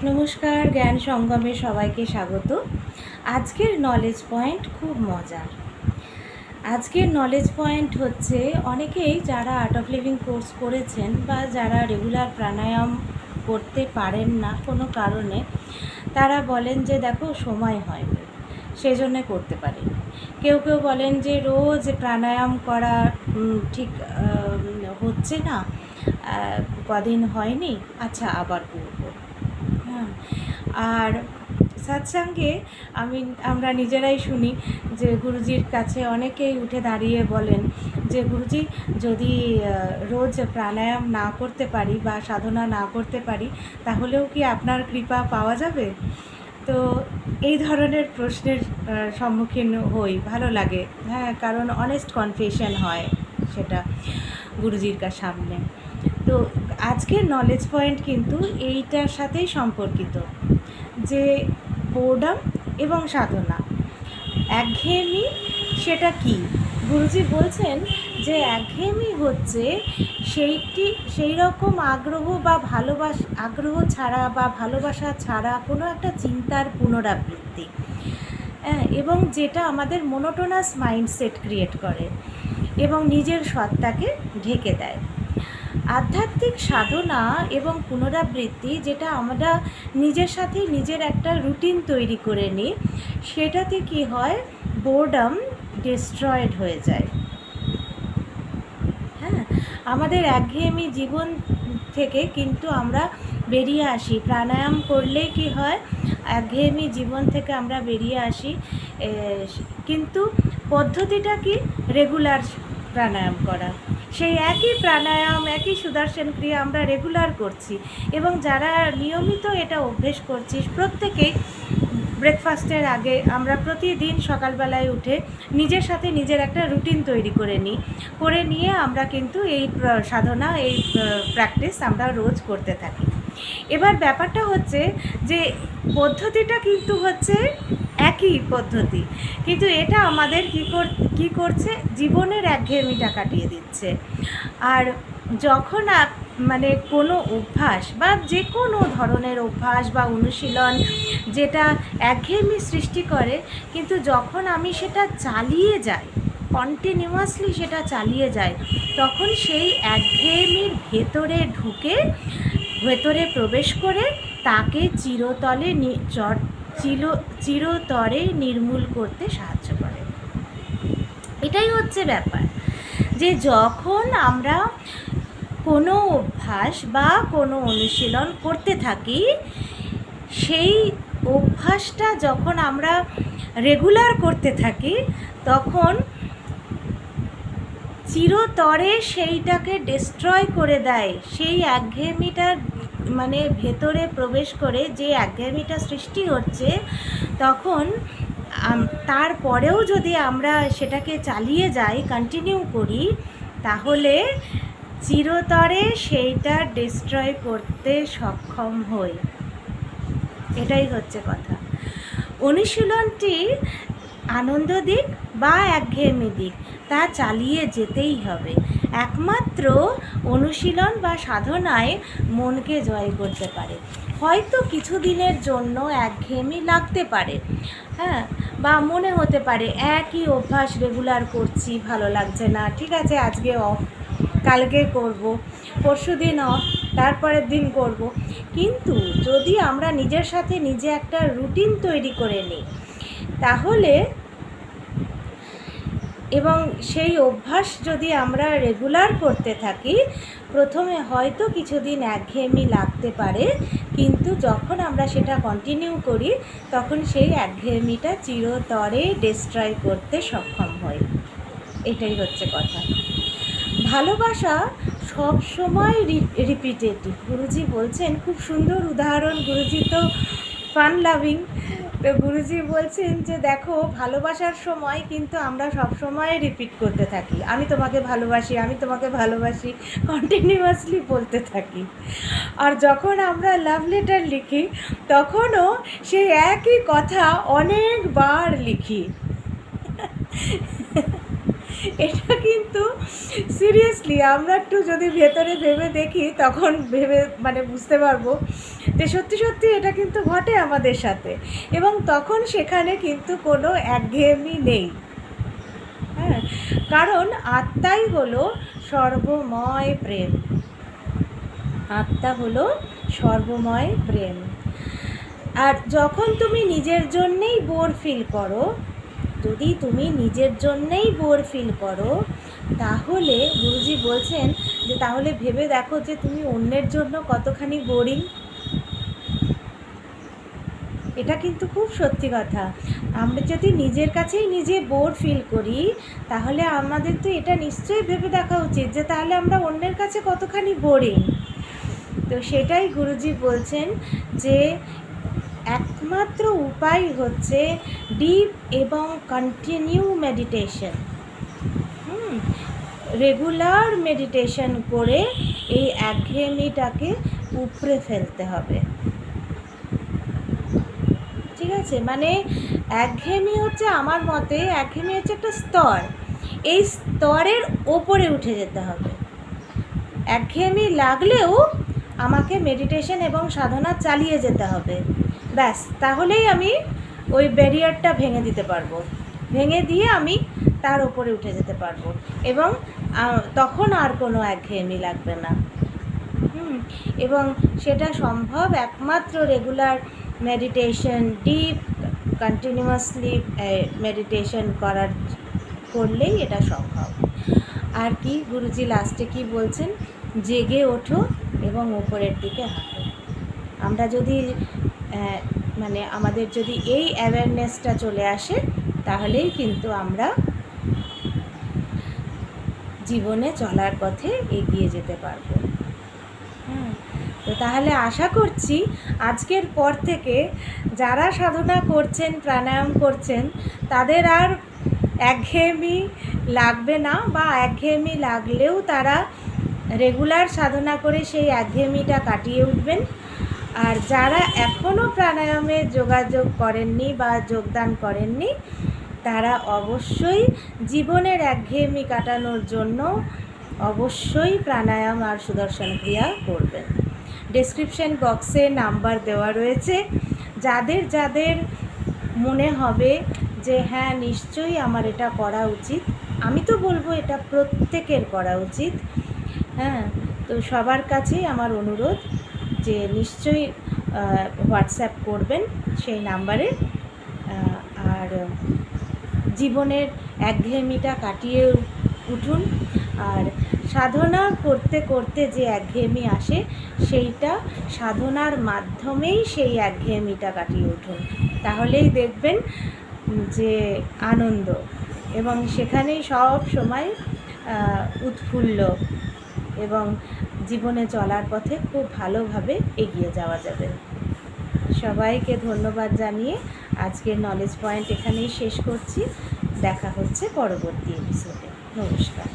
নমস্কার, জ্ঞান সঙ্গমে সবাইকে স্বাগত। আজকের নলেজ পয়েন্ট খুব মজার। আজকের নলেজ পয়েন্ট হচ্ছে অনেকেই যারা আর্ট অফ লিভিং কোর্স করেছেন বা যারা রেগুলার প্রাণায়াম করতে পারেন না কোনো কারণে, তারা বলেন যে দেখো সময় হয়নি, সেজন্য করতে পারেন। কেউ কেউ বলেন যে রোজ প্রাণায়াম করা ঠিক হচ্ছে না, কদিন হয়নি, আচ্ছা আবার করবো। হ্যাঁ, আর সৎসঙ্গে আমরা নিজেরাই শুনি যে গুরুজির কাছে অনেকেই উঠে দাঁড়িয়ে বলেন যে গুরুজি, যদি রোজ প্রাণায়াম না করতে পারি বা সাধনা না করতে পারি, তাহলেও কি আপনার কৃপা পাওয়া যাবে? তো এই ধরনের প্রশ্নের সম্মুখীন হই, ভালো লাগে। হ্যাঁ, কারণ অনেস্ট কনফেশন হয় সেটা গুরুজির সামনে। তো আজকের নলেজ পয়েন্ট কিন্তু এইটার সাথেই সম্পর্কিত, যে বোর্ডাম এবং সাধনা, একঘেয়েমি সেটা কি? গুরুজি বলছেন যে একঘেয়েমি হচ্ছে সেই রকম আগ্রহ বা আগ্রহ ছাড়া বা ভালোবাসা ছাড়া কোনো একটা চিন্তার পুনরাবৃত্তি, এবং যেটা আমাদের মোনোটোনাস মাইন্ডসেট ক্রিয়েট করে এবং নিজের সত্তাকে ঢেকে দেয়। আধ্যাত্মিক সাধনা এবং পুনরাবৃত্তি, যেটা আমরা নিজের সাথে নিজের একটা রুটিন তৈরি করে নিই, সেটাতে কি হয়, বোর্ডাম ডিস্ট্রয়েড হয়ে যায়। হ্যাঁ, আমাদের একঘেয়েমি জীবন থেকে কিন্তু আমরা বেরিয়ে আসি। প্রাণায়াম করলেই কি হয়, একঘেয়েমি জীবন থেকে আমরা বেরিয়ে আসি। কিন্তু পদ্ধতিটা কি? রেগুলার প্রাণায়াম করা। সেই একই প্রাণায়াম, একই সুদর্শন ক্রিয়া আমরা রেগুলার করছি, এবং যারা নিয়মিত এটা অভ্যেস করছি, প্রত্যেকেই ব্রেকফাস্টের আগে আমরা প্রতিদিন সকালবেলায় উঠে নিজের সাথে নিজের একটা রুটিন তৈরি করে নিয়ে আমরা কিন্তু এই সাধনা, এই প্র্যাকটিস আমরা রোজ করতে থাকি। এবার ব্যাপারটা হচ্ছে যে পদ্ধতিটা কিন্তু হচ্ছে একই পদ্ধতি, কিন্তু এটা আমাদের কী করছে, জীবনের একঘেয়েমিটা কাটিয়ে দিচ্ছে। আর যখন মানে কোনো অভ্যাস বা যে কোনো ধরনের অভ্যাস বা অনুশীলন যেটা একঘেয়েমি সৃষ্টি করে, কিন্তু যখন আমি সেটা চালিয়ে যাই, কন্টিনিউয়াসলি সেটা চালিয়ে যাই, তখন সেই একঘেয়েমির ভেতরে প্রবেশ করে তাকে চিরতরে নির্মূল করতে সাহায্য করে। এটাই হচ্ছে ব্যাপার, যে যখন আমরা কোনো অভ্যাস বা কোনো অনুশীলন করতে থাকি, সেই অভ্যাসটা যখন আমরা রেগুলার করতে থাকি, তখন চিরতরে সেইটাকে ডিস্ট্রয় করে দেয়। সেই একঘেয়েমিটার মানে ভেতরে প্রবেশ করে যে একঘেয়েমিটা সৃষ্টি হচ্ছে, তখন তারপরেও যদি আমরা সেটাকে চালিয়ে যাই, কন্টিনিউ করি, তাহলে চিরতরে সেইটা ডিস্ট্রয় করতে সক্ষম হই। এটাই হচ্ছে কথা। অনুশীলনটি আনন্দ দিক বা একঘেয়েমি দিক, তা চালিয়ে যেতেই হবে। একমাত্র অনুশীলন বা সাধনায় মনকে জয় করতে পারে। হয়তো কিছুদিনের জন্য একঘেয়েমি লাগতে পারে, হ্যাঁ, বা মনে হতে পারে একই অভ্যাস রেগুলার করছি, ভালো লাগছে না, ঠিক আছে আজকে অফ, কালকে করব, পরশু দিন অফ, তারপরের দিন করব। কিন্তু যদি আমরা নিজের সাথে নিজে একটা রুটিন তৈরি করে নিই, তাহলে এবং সেই অভ্যাস যদি আমরা রেগুলার করতে থাকি, প্রথমে হয়তো কিছুদিন একঘেয়েমি লাগতে পারে, কিন্তু যখন আমরা সেটা কন্টিনিউ করি, তখন সেই একঘেয়েমিটা চিরতরে ডিস্ট্রয় করতে সক্ষম হই। এটাই হচ্ছে কথা। ভালোবাসা সব সময় রিপিটেটিভ। গুরুজি বলছেন, খুব সুন্দর উদাহরণ, গুরুজি তো ফান লাভিং। তো গুরুজি বলছেন যে দেখো, ভালোবাসার সময় কিন্তু আমরা সব সময় রিপিট করতে থাকি, আমি তোমাকে ভালোবাসি, আমি তোমাকে ভালোবাসি, কন্টিনিউয়াসলি বলতে থাকি। আর যখন আমরা লাভ লেটার লিখি, তখনও সেই একই কথা অনেকবার লিখি। এটা কিন্তু সিরিয়াসলি আমরা একটু যদি ভেতরে ভেবে দেখি তখন ভেবে মানে বুঝতে পারবো যে সত্যি সত্যি এটা কিন্তু ঘটে আমাদের সাথে, এবং তখন সেখানে কিন্তু কোনো একঘেয়েমি নেই। হ্যাঁ, কারণ আত্মাই হলো সর্বময় প্রেম, আত্মা হলো সর্বময় প্রেম। আর যখন তুমি নিজের জন্যেই বোর ফিল করো, যদি তুমি নিজের জন্যেই বোর ফিল করো, তাহলে গুরুজি বলছেন যে তাহলে ভেবে দেখো যে তুমি অন্যের জন্য কতখানি বোরিং। এটা কিন্তু খুব সত্যি কথা। আমরা যদি নিজের কাছেই নিজে বোর ফিল করি, তাহলে আমাদের তো এটা নিশ্চয়ই ভেবে দেখা উচিত যে তাহলে আমরা অন্যের কাছে কতখানি বোরিং। তো সেটাই গুরুজি বলছেন যে একমাত্র উপায় হচ্ছে ডিপ এবং কন্টিনিউ মেডিটেশন। রেগুলার মেডিটেশন করে এই একঘেয়েমিটাকে উপড়ে ফেলতে হবে। ঠিক আছে, মানে একঘেয়েমি হচ্ছে, আমার মতে একঘেয়েমি হচ্ছে একটা স্তর, এই স্তরের ওপরে উঠে যেতে হবে। একঘেয়েমি লাগলেও আমাকে মেডিটেশন এবং সাধনা চালিয়ে যেতে হবে, ব্যাস, তাহলেই আমি ওই ব্যারিয়ারটা ভেঙে দিতে পারবো, ভেঙে দিয়ে আমি তার ওপরে উঠে যেতে পারবো, এবং তখন আর কোনো একঘেয়েমি লাগবে না। এবং সেটা সম্ভব একমাত্র regular meditation, deep continuously meditation করলেই এটা সম্ভব। আর কি গুরুজি লাস্টে কি বলছেন, জেগে ওঠো এবং ওপরের দিকে হাঁটো। আমরা যদি মানে আমাদের যদি এই অ্যাওয়ারনেসটা চলে আসে, তাহলেই কিন্তু আমরা জীবনে চলার পথে এগিয়ে যেতে পারবো। তো তাহলে আশা করছি আজকের পর থেকে যারা সাধনা করছেন, প্রাণায়াম করছেন, তাদের আর একঘেয়েমি লাগবে না, বা একঘেয়েমি লাগলেও তারা রেগুলার সাধনা করে সেই একঘেয়েমিটা কাটিয়ে উঠবেন। আর যারা এখনও প্রাণায়ামে যোগাযোগ করেননি বা যোগদান করেননি, তারা অবশ্যই জীবনের একঘেয়েমি কাটানোর জন্য অবশ্যই প্রাণায়াম আর সুদর্শন ক্রিয়া করবেন। ডেসক্রিপশন বক্সে নাম্বার দেওয়া রয়েছে, যাদের যাদের মনে হবে যে হ্যাঁ নিশ্চয়ই আমার এটা করা উচিত, আমি তো বলবো এটা প্রত্যেকের করা উচিত। হ্যাঁ, তো সবার কাছেই আমার অনুরোধ যে নিশ্চয়ই হোয়াটসঅ্যাপ করবেন সেই নাম্বারে, আর জীবনের একঘেয়েমিটা কাটিয়ে উঠুন। আর সাধনা করতে করতে যে একঘেয়েমি আসে, সেইটা সাধনার মাধ্যমেই সেই একঘেয়েমিটা কাটিয়ে উঠুন, তাহলেই দেখবেন যে আনন্দ, এবং সেখানেই সব সময় উৎফুল্ল, এবং জীবনে চলার পথে খুব ভালোভাবে এগিয়ে যাওয়া যাবে। সবাইকে ধন্যবাদ জানিয়ে আজকের নলেজ পয়েন্ট এখানেই শেষ করছি। দেখা হচ্ছে পরবর্তী এপিসোডে। নমস্কার।